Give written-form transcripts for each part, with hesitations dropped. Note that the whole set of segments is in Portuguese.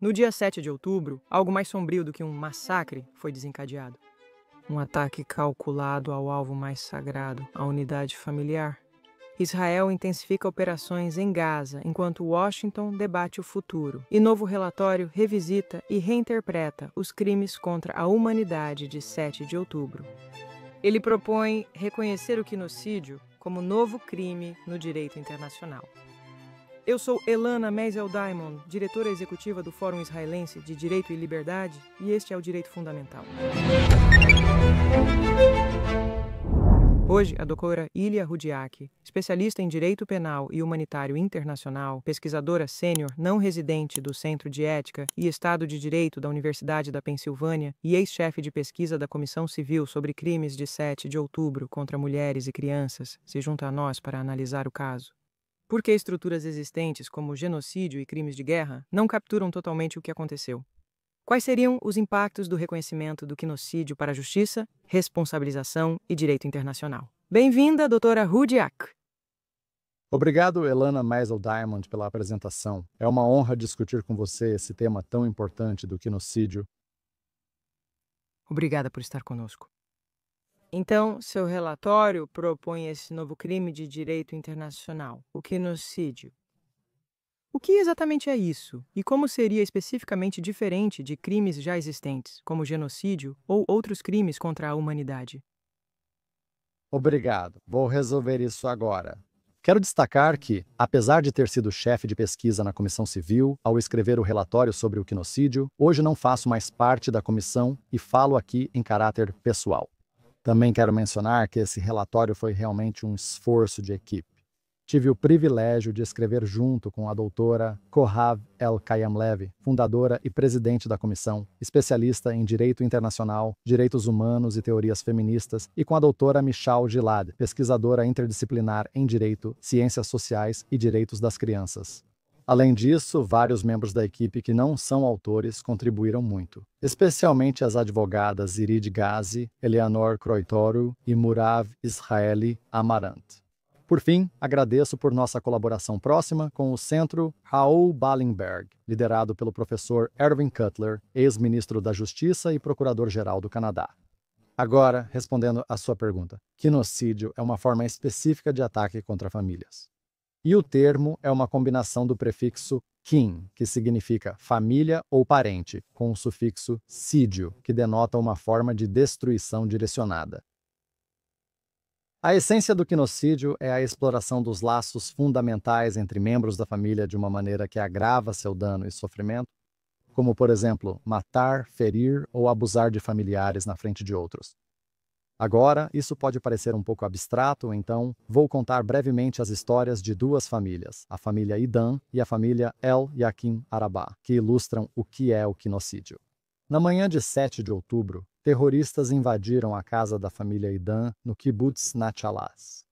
No dia 7 de outubro, algo mais sombrio do que um massacre foi desencadeado. Um ataque calculado ao alvo mais sagrado, a unidade familiar. Israel intensifica operações em Gaza, enquanto Washington debate o futuro. E novo relatório revisita e reinterpreta os crimes contra a humanidade de 7 de outubro. Ele propõe reconhecer o genocídio como novo crime no direito internacional. Eu sou Elana Meisel Diamond, diretora executiva do Fórum Israelense de Direito e Liberdade, e este é o Direito Fundamental. Hoje, a doutora Ilia Rudiak, especialista em Direito Penal e Humanitário Internacional, pesquisadora sênior não residente do Centro de Ética e Estado de Direito da Universidade da Pensilvânia e ex-chefe de pesquisa da Comissão Civil sobre Crimes de 7 de outubro contra mulheres e crianças, se junta a nós para analisar o caso. Por que estruturas existentes, como genocídio e crimes de guerra, não capturam totalmente o que aconteceu? Quais seriam os impactos do reconhecimento do genocídio para a justiça, responsabilização e direito internacional? Bem-vinda, doutora Rudiak. Obrigado, Elana Meisel Diamond, pela apresentação. É uma honra discutir com você esse tema tão importante do genocídio. Obrigada por estar conosco. Então, seu relatório propõe esse novo crime de direito internacional, o genocídio. O que exatamente é isso? E como seria especificamente diferente de crimes já existentes, como genocídio ou outros crimes contra a humanidade? Obrigado. Vou resolver isso agora. Quero destacar que, apesar de ter sido chefe de pesquisa na Comissão Civil, ao escrever o relatório sobre o genocídio, hoje não faço mais parte da comissão e falo aqui em caráter pessoal. Também quero mencionar que esse relatório foi realmente um esforço de equipe. Tive o privilégio de escrever junto com a doutora Kohav El-Kayam-Levi, fundadora e presidente da comissão, especialista em direito internacional, direitos humanos e teorias feministas, e com a doutora Michal Gilad, pesquisadora interdisciplinar em direito, ciências sociais e direitos das crianças. Além disso, vários membros da equipe que não são autores contribuíram muito, especialmente as advogadas Irid Ghazi, Eleanor Kroitoru e Murav Israeli Amarant. Por fim, agradeço por nossa colaboração próxima com o Centro Raoul Wallenberg, liderado pelo professor Erwin Cutler, ex-ministro da Justiça e procurador-geral do Canadá. Agora, respondendo à sua pergunta, genocídio é uma forma específica de ataque contra famílias. E o termo é uma combinação do prefixo kin, que significa família ou parente, com o sufixo sídio, que denota uma forma de destruição direcionada. A essência do genocídio é a exploração dos laços fundamentais entre membros da família de uma maneira que agrava seu dano e sofrimento, como, por exemplo, matar, ferir ou abusar de familiares na frente de outros. Agora, isso pode parecer um pouco abstrato, então vou contar brevemente as histórias de duas famílias, a família Idan e a família El Yaquim Arabá, que ilustram o que é o genocídio. Na manhã de 7 de outubro, terroristas invadiram a casa da família Idan no kibbutz Nachalaz.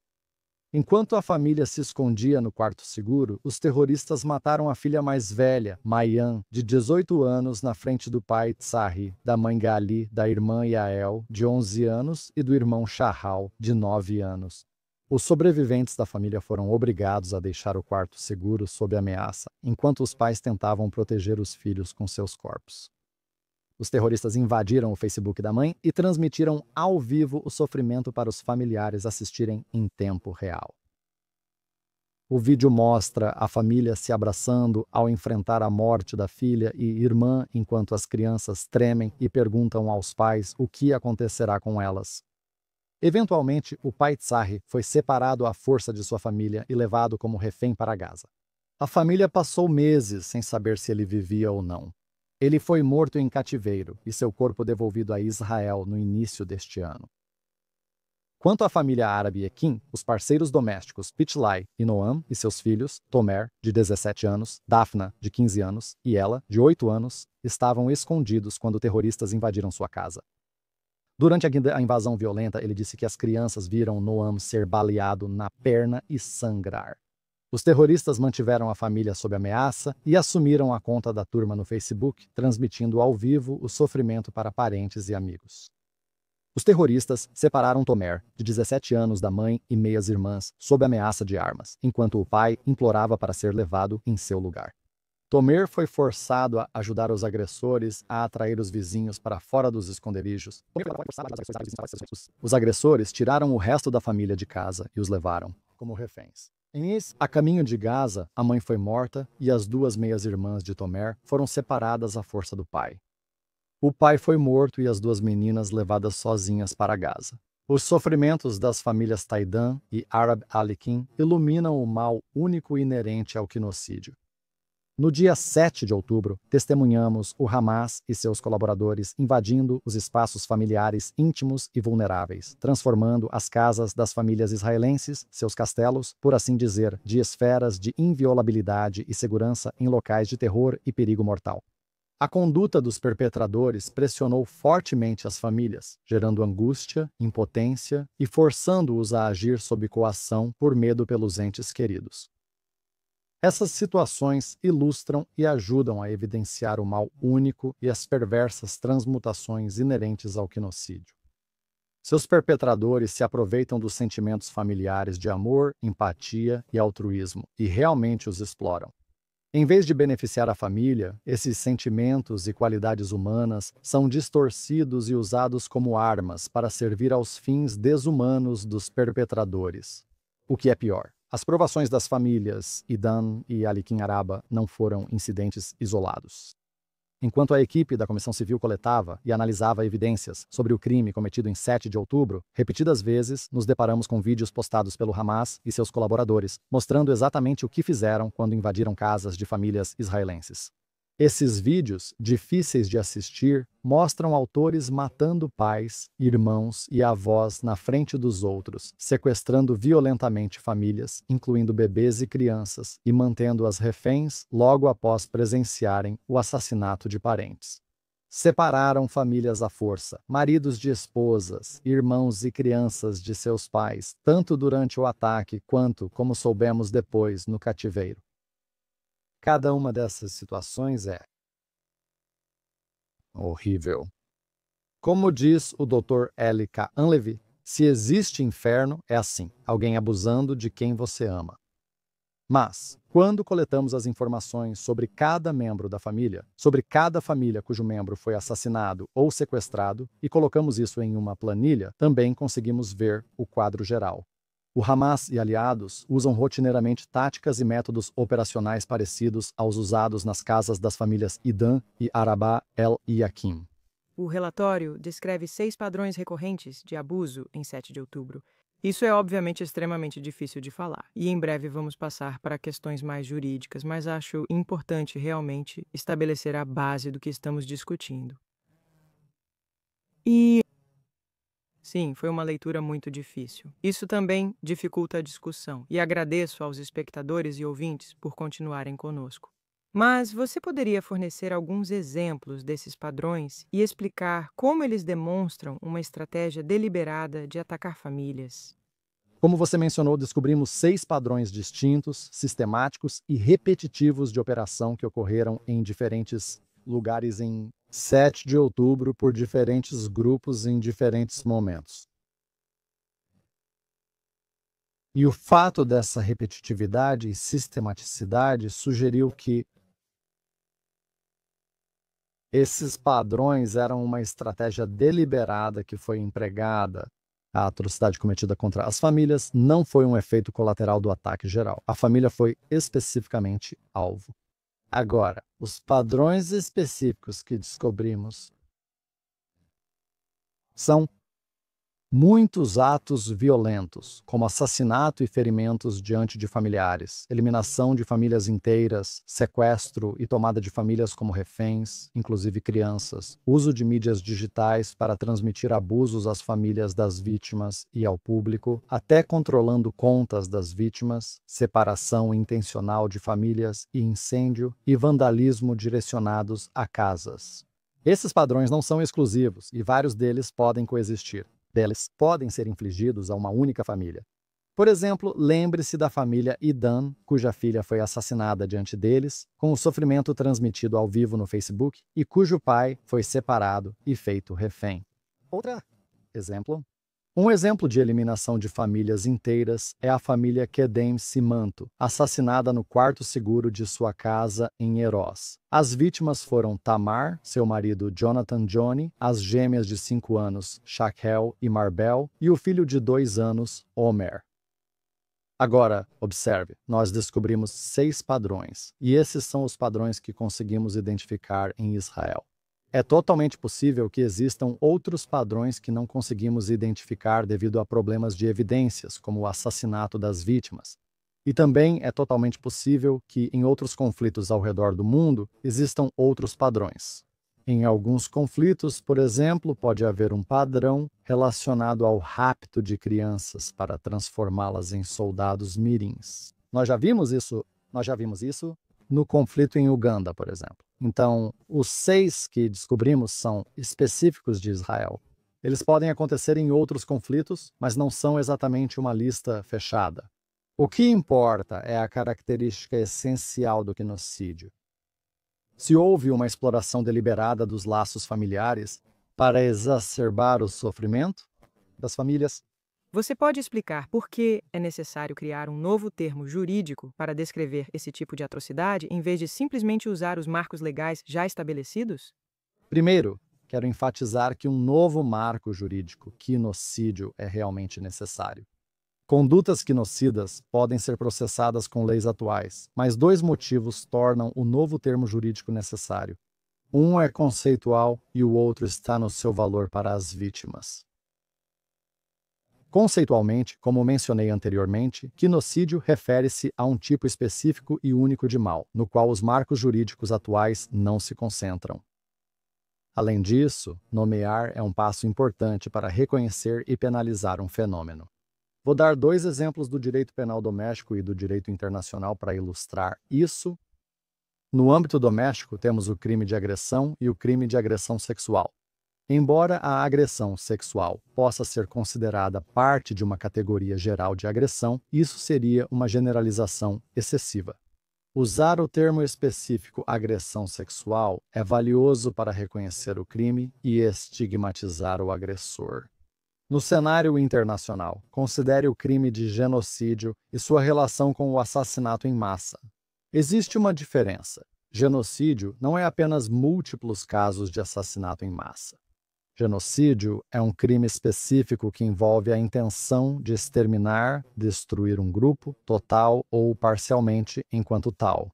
Enquanto a família se escondia no quarto seguro, os terroristas mataram a filha mais velha, Mayan, de 18 anos, na frente do pai Tsahi, da mãe Gali, da irmã Yael, de 11 anos, e do irmão Shahal, de 9 anos. Os sobreviventes da família foram obrigados a deixar o quarto seguro sob ameaça, enquanto os pais tentavam proteger os filhos com seus corpos. Os terroristas invadiram o Facebook da mãe e transmitiram ao vivo o sofrimento para os familiares assistirem em tempo real. O vídeo mostra a família se abraçando ao enfrentar a morte da filha e irmã, enquanto as crianças tremem e perguntam aos pais o que acontecerá com elas. Eventualmente, o pai Tsahi foi separado à força de sua família e levado como refém para Gaza. A família passou meses sem saber se ele vivia ou não. Ele foi morto em cativeiro e seu corpo devolvido a Israel no início deste ano. Quanto à família árabe Ekin, os parceiros domésticos Pitlai e Noam e seus filhos, Tomer, de 17 anos, Dafna, de 15 anos, e ela, de 8 anos, estavam escondidos quando terroristas invadiram sua casa. Durante a invasão violenta, ele disse que as crianças viram Noam ser baleado na perna e sangrar. Os terroristas mantiveram a família sob ameaça e assumiram a conta da turma no Facebook, transmitindo ao vivo o sofrimento para parentes e amigos. Os terroristas separaram Tomer, de 17 anos, da mãe e meias irmãs, sob ameaça de armas, enquanto o pai implorava para ser levado em seu lugar. Tomer foi forçado a ajudar os agressores a atrair os vizinhos para fora dos esconderijos. Os agressores tiraram o resto da família de casa e os levaram como reféns. A caminho de Gaza, a mãe foi morta e as duas meias-irmãs de Tomer foram separadas à força do pai. O pai foi morto e as duas meninas levadas sozinhas para Gaza. Os sofrimentos das famílias Taidan e Arab Alikin iluminam o mal único e inerente ao quinocídio. No dia 7 de outubro, testemunhamos o Hamas e seus colaboradores invadindo os espaços familiares íntimos e vulneráveis, transformando as casas das famílias israelenses, seus castelos, por assim dizer, de esferas de inviolabilidade e segurança em locais de terror e perigo mortal. A conduta dos perpetradores pressionou fortemente as famílias, gerando angústia, impotência e forçando-os a agir sob coação por medo pelos entes queridos. Essas situações ilustram e ajudam a evidenciar o mal único e as perversas transmutações inerentes ao quinocídio. Seus perpetradores se aproveitam dos sentimentos familiares de amor, empatia e altruísmo e realmente os exploram. Em vez de beneficiar a família, esses sentimentos e qualidades humanas são distorcidos e usados como armas para servir aos fins desumanos dos perpetradores. O que é pior, as provações das famílias Idan e Alikin Araba não foram incidentes isolados. Enquanto a equipe da Comissão Civil coletava e analisava evidências sobre o crime cometido em 7 de outubro, repetidas vezes nos deparamos com vídeos postados pelo Hamas e seus colaboradores, mostrando exatamente o que fizeram quando invadiram casas de famílias israelenses. Esses vídeos, difíceis de assistir, mostram autores matando pais, irmãos e avós na frente dos outros, sequestrando violentamente famílias, incluindo bebês e crianças, e mantendo-as reféns logo após presenciarem o assassinato de parentes. Separaram famílias à força, maridos de esposas, irmãos e crianças de seus pais, tanto durante o ataque quanto, como soubemos depois, no cativeiro. Cada uma dessas situações é horrível. Como diz o Dr. L. K. Anlevy, se existe inferno, é assim, alguém abusando de quem você ama. Mas, quando coletamos as informações sobre cada membro da família, sobre cada família cujo membro foi assassinado ou sequestrado, e colocamos isso em uma planilha, também conseguimos ver o quadro geral. O Hamas e aliados usam rotineiramente táticas e métodos operacionais parecidos aos usados nas casas das famílias Idan e Araba el-Yaquim. O relatório descreve 6 padrões recorrentes de abuso em 7 de outubro. Isso é obviamente extremamente difícil de falar, e em breve vamos passar para questões mais jurídicas, mas acho importante realmente estabelecer a base do que estamos discutindo. Sim, foi uma leitura muito difícil. Isso também dificulta a discussão, e agradeço aos espectadores e ouvintes por continuarem conosco. Mas você poderia fornecer alguns exemplos desses padrões e explicar como eles demonstram uma estratégia deliberada de atacar famílias? Como você mencionou, descobrimos 6 padrões distintos, sistemáticos e repetitivos de operação que ocorreram em diferentes lugares em 7 de outubro por diferentes grupos em diferentes momentos. E o fato dessa repetitividade e sistematicidade sugeriu que esses padrões eram uma estratégia deliberada que foi empregada. A atrocidade cometida contra as famílias não foi um efeito colateral do ataque geral. A família foi especificamente alvo. Agora, os padrões específicos que descobrimos são muitos atos violentos, como assassinato e ferimentos diante de familiares, eliminação de famílias inteiras, sequestro e tomada de famílias como reféns, inclusive crianças, uso de mídias digitais para transmitir abusos às famílias das vítimas e ao público, até controlando contas das vítimas, separação intencional de famílias e incêndio e vandalismo direcionados a casas. Esses padrões não são exclusivos e vários deles podem coexistir. Deles podem ser infligidos a uma única família. Por exemplo, lembre-se da família Idan, cuja filha foi assassinada diante deles, com o sofrimento transmitido ao vivo no Facebook, e cujo pai foi separado e feito refém. Outro exemplo Um exemplo de eliminação de famílias inteiras é a família Kedem Simanto, assassinada no quarto seguro de sua casa em Heróis. As vítimas foram Tamar, seu marido Jonathan Johnny, as gêmeas de 5 anos Shaquel e Marbel e o filho de 2 anos, Omer. Agora, observe, nós descobrimos 6 padrões, e esses são os padrões que conseguimos identificar em Israel. É totalmente possível que existam outros padrões que não conseguimos identificar devido a problemas de evidências, como o assassinato das vítimas. E também é totalmente possível que, em outros conflitos ao redor do mundo, existam outros padrões. Em alguns conflitos, por exemplo, pode haver um padrão relacionado ao rapto de crianças para transformá-las em soldados mirins. Nós já vimos isso no conflito em Uganda, por exemplo. Então, os 6 que descobrimos são específicos de Israel. Eles podem acontecer em outros conflitos, mas não são exatamente uma lista fechada. O que importa é a característica essencial do genocídio. Se houve uma exploração deliberada dos laços familiares para exacerbar o sofrimento das famílias, Você pode explicar por que é necessário criar um novo termo jurídico para descrever esse tipo de atrocidade, em vez de simplesmente usar os marcos legais já estabelecidos? primeiro, quero enfatizar que um novo marco jurídico, genocídio, é realmente necessário. Condutas genocidas podem ser processadas com leis atuais, mas 2 motivos tornam o novo termo jurídico necessário. Um é conceitual e o outro está no seu valor para as vítimas. Conceitualmente, como mencionei anteriormente, genocídio refere-se a um tipo específico e único de mal, no qual os marcos jurídicos atuais não se concentram. Além disso, nomear é um passo importante para reconhecer e penalizar um fenômeno. Vou dar 2 exemplos do direito penal doméstico e do direito internacional para ilustrar isso. No âmbito doméstico, temos o crime de agressão e o crime de agressão sexual. Embora a agressão sexual possa ser considerada parte de uma categoria geral de agressão, isso seria uma generalização excessiva. Usar o termo específico agressão sexual é valioso para reconhecer o crime e estigmatizar o agressor. No cenário internacional, considere o crime de genocídio e sua relação com o assassinato em massa. Existe uma diferença. Genocídio não é apenas múltiplos casos de assassinato em massa. Genocídio é um crime específico que envolve a intenção de exterminar, destruir um grupo, total ou parcialmente, enquanto tal.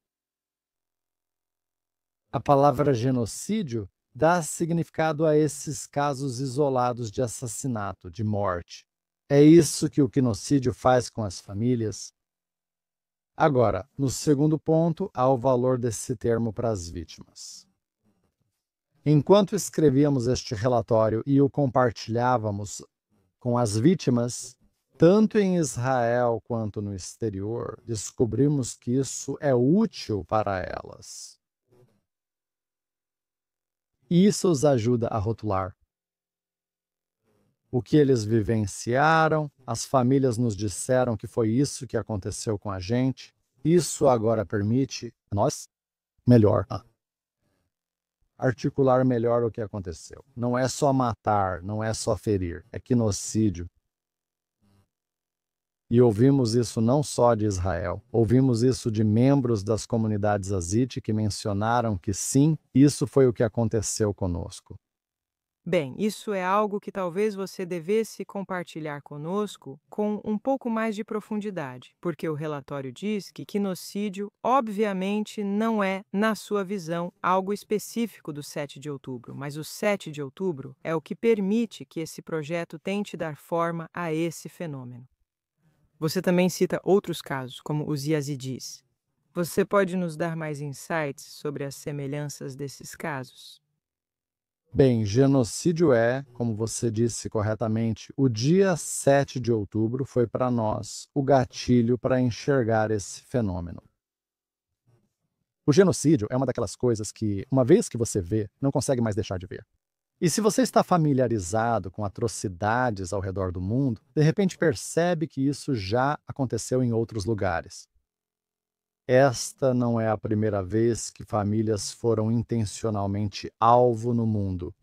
A palavra genocídio dá significado a esses casos isolados de assassinato, de morte. É isso que o genocídio faz com as famílias. Agora, no segundo ponto, há o valor desse termo para as vítimas. Enquanto escrevíamos este relatório e o compartilhávamos com as vítimas, tanto em Israel quanto no exterior, descobrimos que isso é útil para elas. E isso os ajuda a rotular o que eles vivenciaram, as famílias nos disseram que foi isso que aconteceu com a gente. Isso agora permite a nós melhor articular melhor o que aconteceu. Não é só matar, não é só ferir, é genocídio. E ouvimos isso não só de Israel, ouvimos isso de membros das comunidades Azite que mencionaram que sim, isso foi o que aconteceu conosco. Bem, isso é algo que talvez você devesse compartilhar conosco com um pouco mais de profundidade, porque o relatório diz que genocídio, obviamente, não é, na sua visão, algo específico do 7 de outubro, mas o 7 de outubro é o que permite que esse projeto tente dar forma a esse fenômeno. Você também cita outros casos, como os Yazidis. Você pode nos dar mais insights sobre as semelhanças desses casos? Bem, genocídio é, como você disse corretamente, o dia 7 de outubro foi para nós o gatilho para enxergar esse fenômeno. O genocídio é uma daquelas coisas que, uma vez que você vê, não consegue mais deixar de ver. E se você está familiarizado com atrocidades ao redor do mundo, de repente percebe que isso já aconteceu em outros lugares. Esta não é a primeira vez que famílias foram intencionalmente alvo no mundo.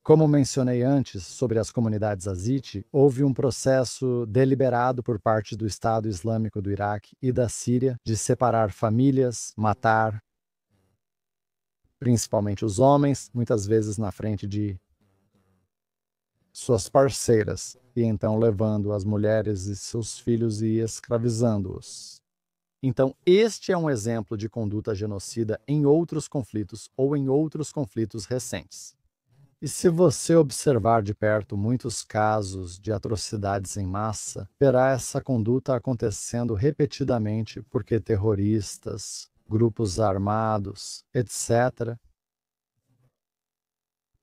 Como mencionei antes sobre as comunidades Yazidi, houve um processo deliberado por parte do Estado Islâmico do Iraque e da Síria de separar famílias, matar principalmente os homens, muitas vezes na frente de suas parceiras, e então levando as mulheres e seus filhos e escravizando-os. Então, este é um exemplo de conduta genocida em outros conflitos ou em outros conflitos recentes. E se você observar de perto muitos casos de atrocidades em massa, verá essa conduta acontecendo repetidamente porque terroristas, grupos armados, etc.,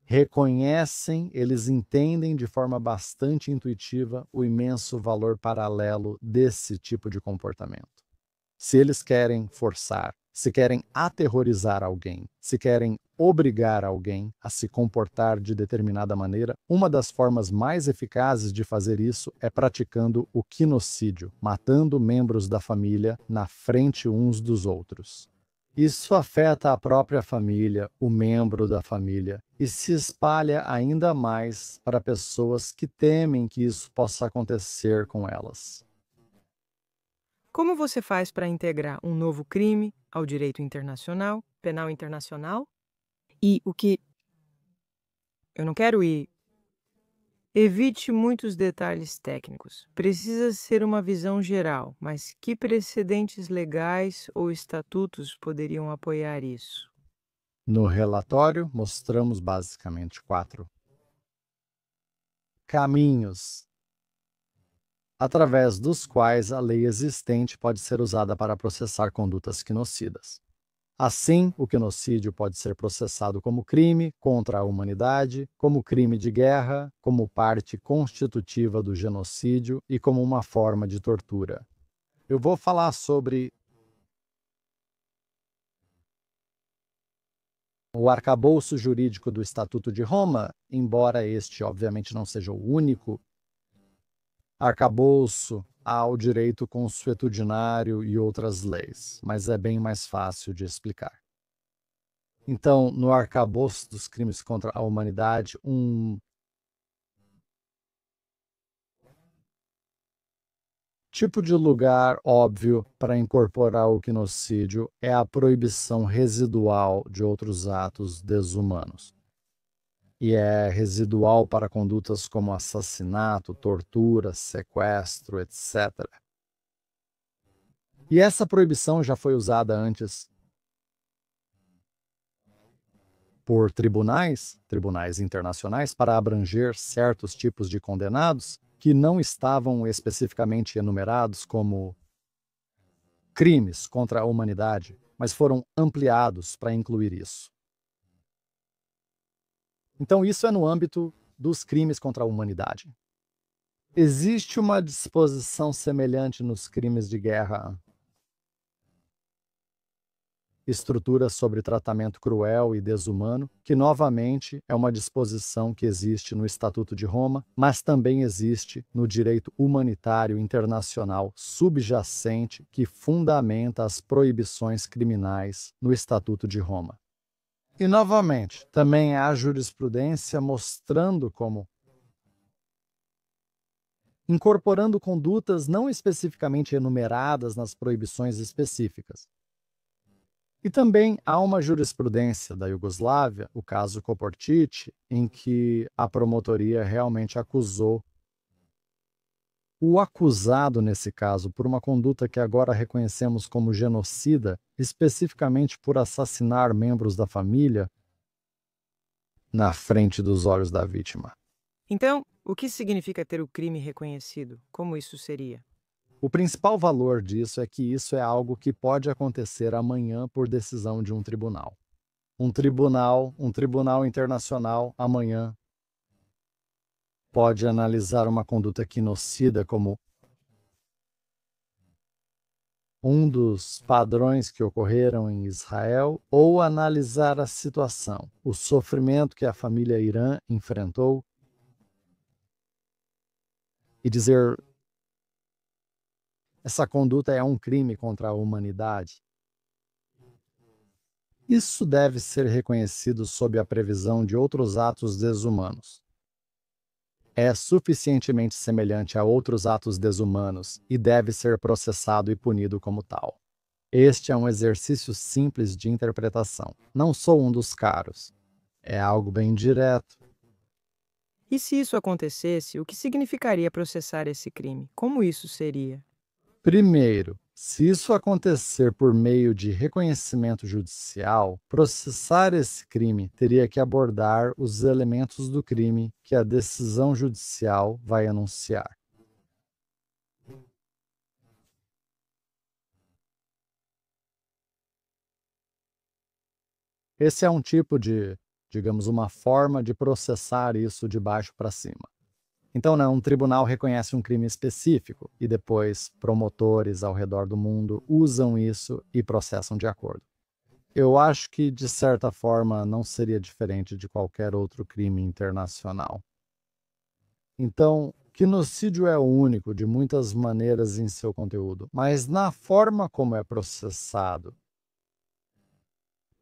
reconhecem, eles entendem de forma bastante intuitiva o imenso valor paralelo desse tipo de comportamento. Se eles querem forçar, se querem aterrorizar alguém, se querem obrigar alguém a se comportar de determinada maneira, uma das formas mais eficazes de fazer isso é praticando o quinocídio, matando membros da família na frente uns dos outros. Isso afeta a própria família, o membro da família, e se espalha ainda mais para pessoas que temem que isso possa acontecer com elas. Como você faz para integrar um novo crime ao direito internacional, penal internacional? E o que eu não quero ir. Evite muitos detalhes técnicos. Precisa ser uma visão geral, mas que precedentes legais ou estatutos poderiam apoiar isso? No relatório, mostramos basicamente 4 caminhos através dos quais a lei existente pode ser usada para processar condutas quinocidas. Assim, o quinocídio pode ser processado como crime contra a humanidade, como crime de guerra, como parte constitutiva do genocídio e como uma forma de tortura. Eu vou falar sobre o arcabouço jurídico do Estatuto de Roma, embora este, obviamente, não seja o único arcabouço ao direito consuetudinário e outras leis, mas é bem mais fácil de explicar. Então, no arcabouço dos crimes contra a humanidade, um tipo de lugar óbvio para incorporar o quinocídio é a proibição residual de outros atos desumanos. E é residual para condutas como assassinato, tortura, sequestro, etc. E essa proibição já foi usada antes por tribunais internacionais, para abranger certos tipos de condenados que não estavam especificamente enumerados como crimes contra a humanidade, mas foram ampliados para incluir isso. Então, isso é no âmbito dos crimes contra a humanidade. Existe uma disposição semelhante nos crimes de guerra, estrutura sobre tratamento cruel e desumano, que novamente é uma disposição que existe no Estatuto de Roma, mas também existe no direito humanitário internacional subjacente que fundamenta as proibições criminais no Estatuto de Roma. E, novamente, também há jurisprudência mostrando como incorporando condutas não especificamente enumeradas nas proibições específicas. E também há uma jurisprudência da Iugoslávia, o caso Koportić, em que a promotoria realmente acusou o acusado, nesse caso, por uma conduta que agora reconhecemos como genocida, especificamente por assassinar membros da família na frente dos olhos da vítima. Então, o que significa ter o crime reconhecido? Como isso seria? O principal valor disso é que isso é algo que pode acontecer amanhã por decisão de um tribunal. Um tribunal internacional, amanhã, pode analisar uma conduta quinocida como um dos padrões que ocorreram em Israel, ou analisar a situação, o sofrimento que a família Irã enfrentou, e dizer: essa conduta é um crime contra a humanidade. Isso deve ser reconhecido sob a previsão de outros atos desumanos. É suficientemente semelhante a outros atos desumanos e deve ser processado e punido como tal. Este é um exercício simples de interpretação. Não sou um dos caros. É algo bem direto. E se isso acontecesse, o que significaria processar esse crime? Como isso seria? Primeiro, se isso acontecer por meio de reconhecimento judicial, processar esse crime teria que abordar os elementos do crime que a decisão judicial vai anunciar. Esse é um tipo de, digamos, uma forma de processar isso de baixo para cima. Então, né, um tribunal reconhece um crime específico e depois promotores ao redor do mundo usam isso e processam de acordo. Eu acho que, de certa forma, não seria diferente de qualquer outro crime internacional. Então, genocídio é único de muitas maneiras em seu conteúdo, mas na forma como é processado,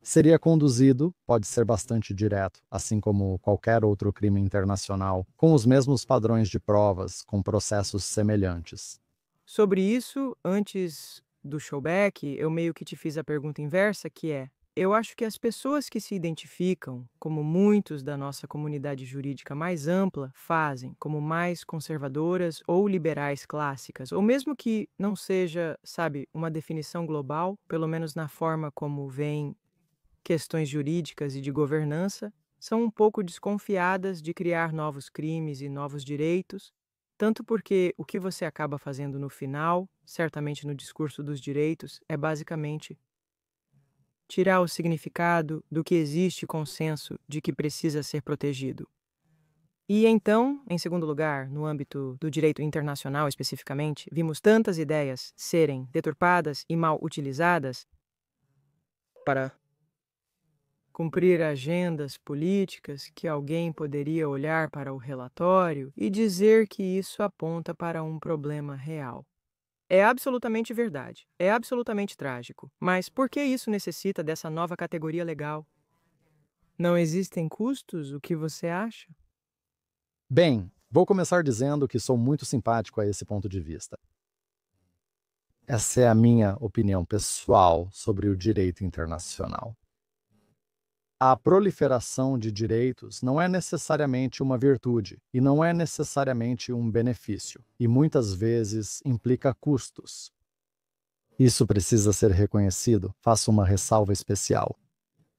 seria conduzido, pode ser bastante direto, assim como qualquer outro crime internacional, com os mesmos padrões de provas, com processos semelhantes. Sobre isso, antes do showback, eu meio que te fiz a pergunta inversa, que é: eu acho que as pessoas que se identificam como muitos da nossa comunidade jurídica mais ampla fazem, como mais conservadoras ou liberais clássicas, ou mesmo que não seja, sabe, uma definição global, pelo menos na forma como vem questões jurídicas e de governança, são um pouco desconfiadas de criar novos crimes e novos direitos, tanto porque o que você acaba fazendo no final, certamente no discurso dos direitos, é basicamente tirar o significado do que existe consenso de que precisa ser protegido. E então, em segundo lugar, no âmbito do direito internacional especificamente, vimos tantas ideias serem deturpadas e mal utilizadas para cumprir agendas políticas que alguém poderia olhar para o relatório e dizer que isso aponta para um problema real. É absolutamente verdade, é absolutamente trágico, mas por que isso necessita dessa nova categoria legal? Não existem custos? O que você acha? Bem, vou começar dizendo que sou muito simpático a esse ponto de vista. Essa é a minha opinião pessoal sobre o direito internacional. A proliferação de direitos não é necessariamente uma virtude e não é necessariamente um benefício, e muitas vezes implica custos. Isso precisa ser reconhecido. Faço uma ressalva especial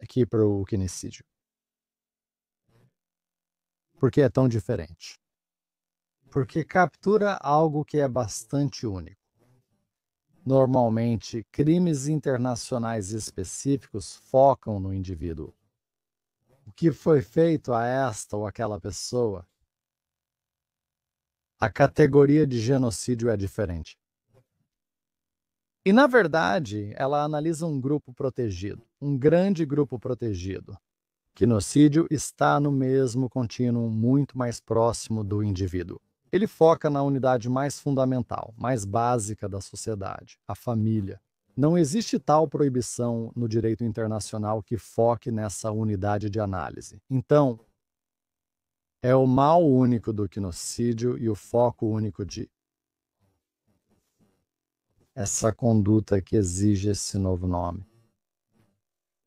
aqui para o quinicídio. Por que é tão diferente? Porque captura algo que é bastante único. Normalmente, crimes internacionais específicos focam no indivíduo. O que foi feito a esta ou aquela pessoa? A categoria de genocídio é diferente. E, na verdade, ela analisa um grupo protegido, um grande grupo protegido. Genocídio está no mesmo contínuo muito mais próximo do indivíduo. Ele foca na unidade mais fundamental, mais básica da sociedade, a família. Não existe tal proibição no direito internacional que foque nessa unidade de análise. Então, é o mal único do genocídio e o foco único de essa conduta que exige esse novo nome.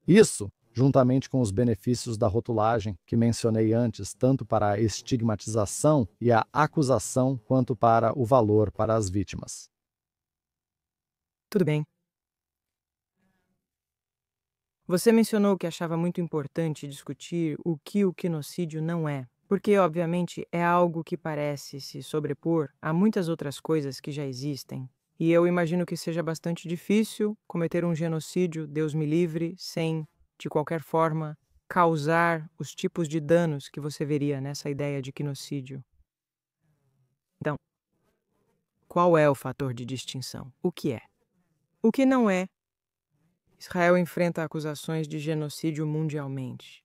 Isso, juntamente com os benefícios da rotulagem que mencionei antes, tanto para a estigmatização e a acusação, quanto para o valor para as vítimas. Tudo bem. Você mencionou que achava muito importante discutir o que o genocídio não é, porque, obviamente, é algo que parece se sobrepor a muitas outras coisas que já existem. E eu imagino que seja bastante difícil cometer um genocídio, Deus me livre, sem, de qualquer forma, causar os tipos de danos que você veria nessa ideia de genocídio. Então, qual é o fator de distinção? O que é? O que não é? Israel enfrenta acusações de genocídio mundialmente.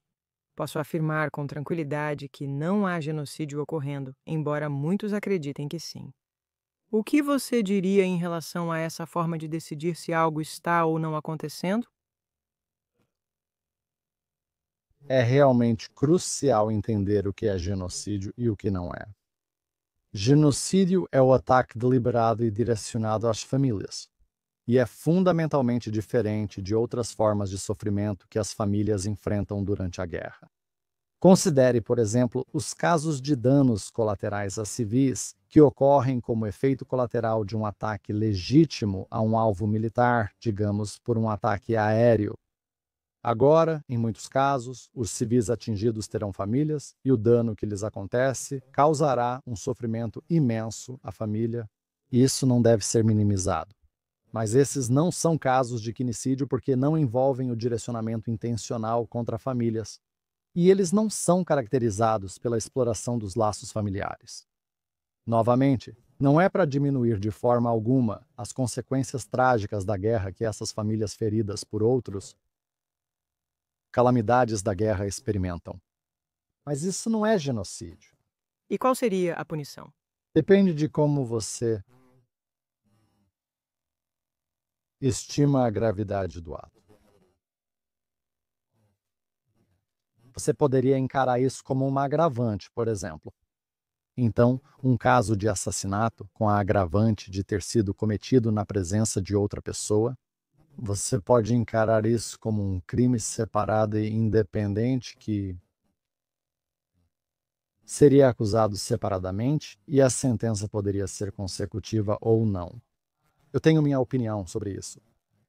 Posso afirmar com tranquilidade que não há genocídio ocorrendo, embora muitos acreditem que sim. O que você diria em relação a essa forma de decidir se algo está ou não acontecendo? É realmente crucial entender o que é genocídio e o que não é. Genocídio é o ataque deliberado e direcionado às famílias, e é fundamentalmente diferente de outras formas de sofrimento que as famílias enfrentam durante a guerra. Considere, por exemplo, os casos de danos colaterais a civis que ocorrem como efeito colateral de um ataque legítimo a um alvo militar, digamos, por um ataque aéreo. Agora, em muitos casos, os civis atingidos terão famílias e o dano que lhes acontece causará um sofrimento imenso à família, e isso não deve ser minimizado. Mas esses não são casos de quinicídio porque não envolvem o direcionamento intencional contra famílias, e eles não são caracterizados pela exploração dos laços familiares. Novamente, não é para diminuir de forma alguma as consequências trágicas da guerra que essas famílias feridas por outros calamidades da guerra experimentam. Mas isso não é genocídio. E qual seria a punição? Depende de como você estima a gravidade do ato. Você poderia encarar isso como uma agravante, por exemplo. Então, um caso de assassinato com a agravante de ter sido cometido na presença de outra pessoa, você pode encarar isso como um crime separado e independente que seria acusado separadamente e a sentença poderia ser consecutiva ou não. Eu tenho minha opinião sobre isso.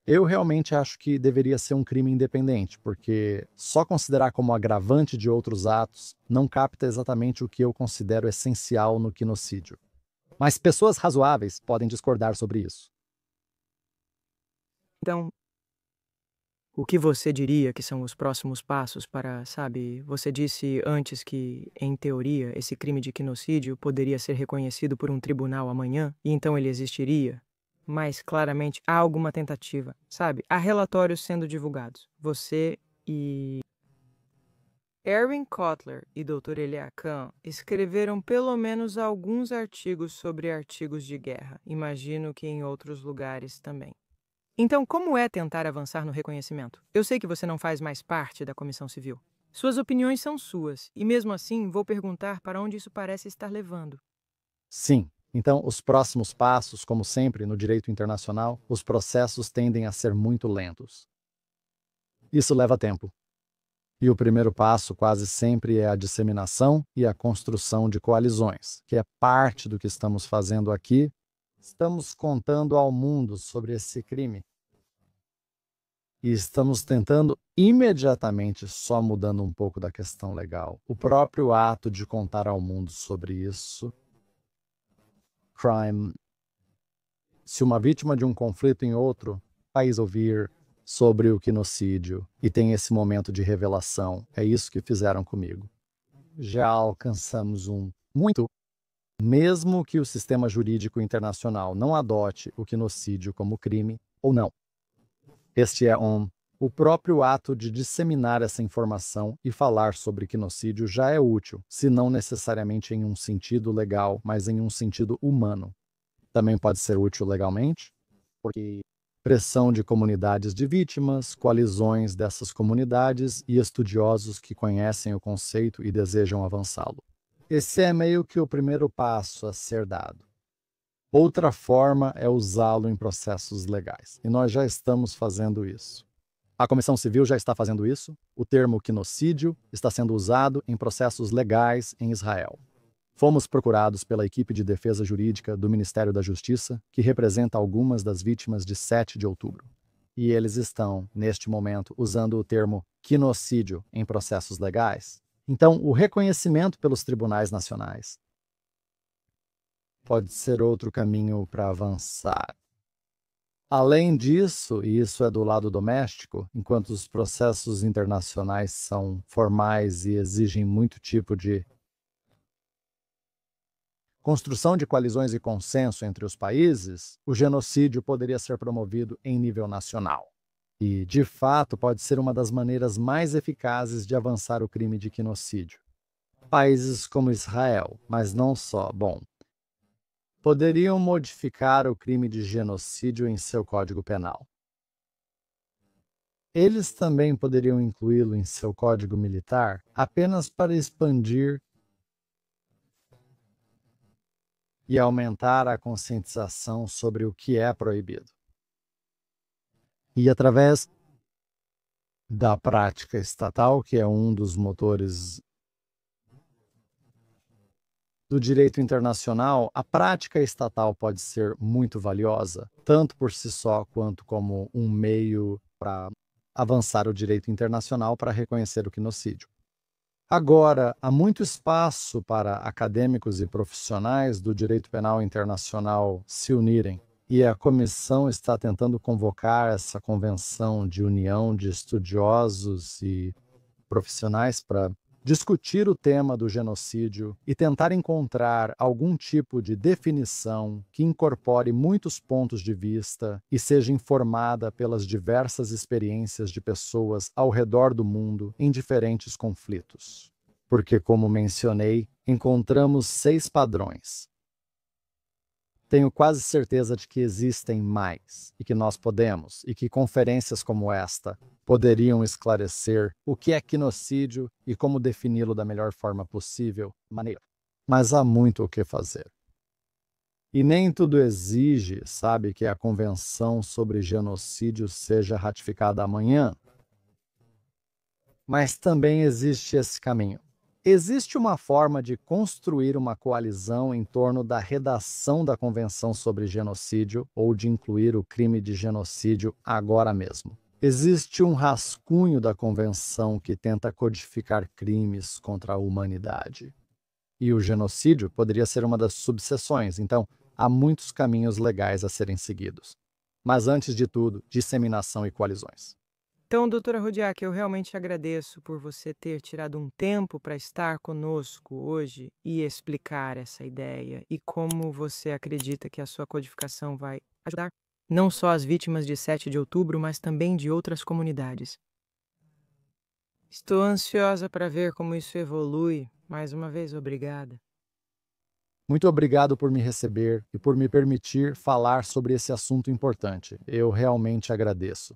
Eu realmente acho que deveria ser um crime independente, porque só considerar como agravante de outros atos não capta exatamente o que eu considero essencial no quinocídio. Mas pessoas razoáveis podem discordar sobre isso. Então, o que você diria que são os próximos passos para, sabe, você disse antes que, em teoria, esse crime de quinocídio poderia ser reconhecido por um tribunal amanhã, e então ele existiria? Mas, claramente, há alguma tentativa, sabe? Há relatórios sendo divulgados. Você e Erwin Kotler e Dr. Elia Khan escreveram pelo menos alguns artigos sobre artigos de guerra. Imagino que em outros lugares também. Então, como é tentar avançar no reconhecimento? Eu sei que você não faz mais parte da comissão civil. Suas opiniões são suas, e mesmo assim vou perguntar para onde isso parece estar levando. Sim. Então, os próximos passos, como sempre no direito internacional, os processos tendem a ser muito lentos. Isso leva tempo. E o primeiro passo quase sempre é a disseminação e a construção de coalizões, que é parte do que estamos fazendo aqui. Estamos contando ao mundo sobre esse crime. E estamos tentando imediatamente, só mudando um pouco da questão legal, o próprio ato de contar ao mundo sobre isso. Crime. Se uma vítima de um conflito em outro país ouvir sobre o quinocídio e tem esse momento de revelação, é isso que fizeram comigo. Já alcançamos muito, mesmo que o sistema jurídico internacional não adote o quinocídio como crime ou não. Este é o próprio ato de disseminar essa informação e falar sobre quinocídio já é útil, se não necessariamente em um sentido legal, mas em um sentido humano. Também pode ser útil legalmente, porque pressão de comunidades de vítimas, coalizões dessas comunidades e estudiosos que conhecem o conceito e desejam avançá-lo. Esse é meio que o primeiro passo a ser dado. Outra forma é usá-lo em processos legais, e nós já estamos fazendo isso. A Comissão Civil já está fazendo isso. O termo quinocídio está sendo usado em processos legais em Israel. Fomos procurados pela equipe de defesa jurídica do Ministério da Justiça, que representa algumas das vítimas de 7 de outubro. E eles estão, neste momento, usando o termo quinocídio em processos legais. Então, o reconhecimento pelos tribunais nacionais pode ser outro caminho para avançar. Além disso, e isso é do lado doméstico, enquanto os processos internacionais são formais e exigem muito tipo de construção de coalizões e consenso entre os países, o genocídio poderia ser promovido em nível nacional. E, de fato, pode ser uma das maneiras mais eficazes de avançar o crime de quinocídio. Países como Israel, mas não só, poderiam modificar o crime de genocídio em seu Código Penal. Eles também poderiam incluí-lo em seu código militar apenas para expandir e aumentar a conscientização sobre o que é proibido. E através da prática estatal, que é um dos motores do direito internacional, a prática estatal pode ser muito valiosa, tanto por si só quanto como um meio para avançar o direito internacional para reconhecer o genocídio. Agora, há muito espaço para acadêmicos e profissionais do direito penal internacional se unirem, e a comissão está tentando convocar essa convenção de união de estudiosos e profissionais para discutir o tema do genocídio e tentar encontrar algum tipo de definição que incorpore muitos pontos de vista e seja informada pelas diversas experiências de pessoas ao redor do mundo em diferentes conflitos. Porque, como mencionei, encontramos 6 padrões. Tenho quase certeza de que existem mais, e que nós podemos, e que conferências como esta poderiam esclarecer o que é genocídio e como defini-lo da melhor forma possível. Mas há muito o que fazer. E nem tudo exige, sabe, que a Convenção sobre Genocídio seja ratificada amanhã. Mas também existe esse caminho. Existe uma forma de construir uma coalizão em torno da redação da Convenção sobre Genocídio ou de incluir o crime de genocídio agora mesmo. Existe um rascunho da Convenção que tenta codificar crimes contra a humanidade. E o genocídio poderia ser uma das subseções, então há muitos caminhos legais a serem seguidos. Mas antes de tudo, disseminação e coalizões. Então, doutora Rodiak, eu realmente agradeço por você ter tirado um tempo para estar conosco hoje e explicar essa ideia e como você acredita que a sua codificação vai ajudar não só as vítimas de 7 de outubro, mas também de outras comunidades. Estou ansiosa para ver como isso evolui. Mais uma vez, obrigada. Muito obrigado por me receber e por me permitir falar sobre esse assunto importante. Eu realmente agradeço.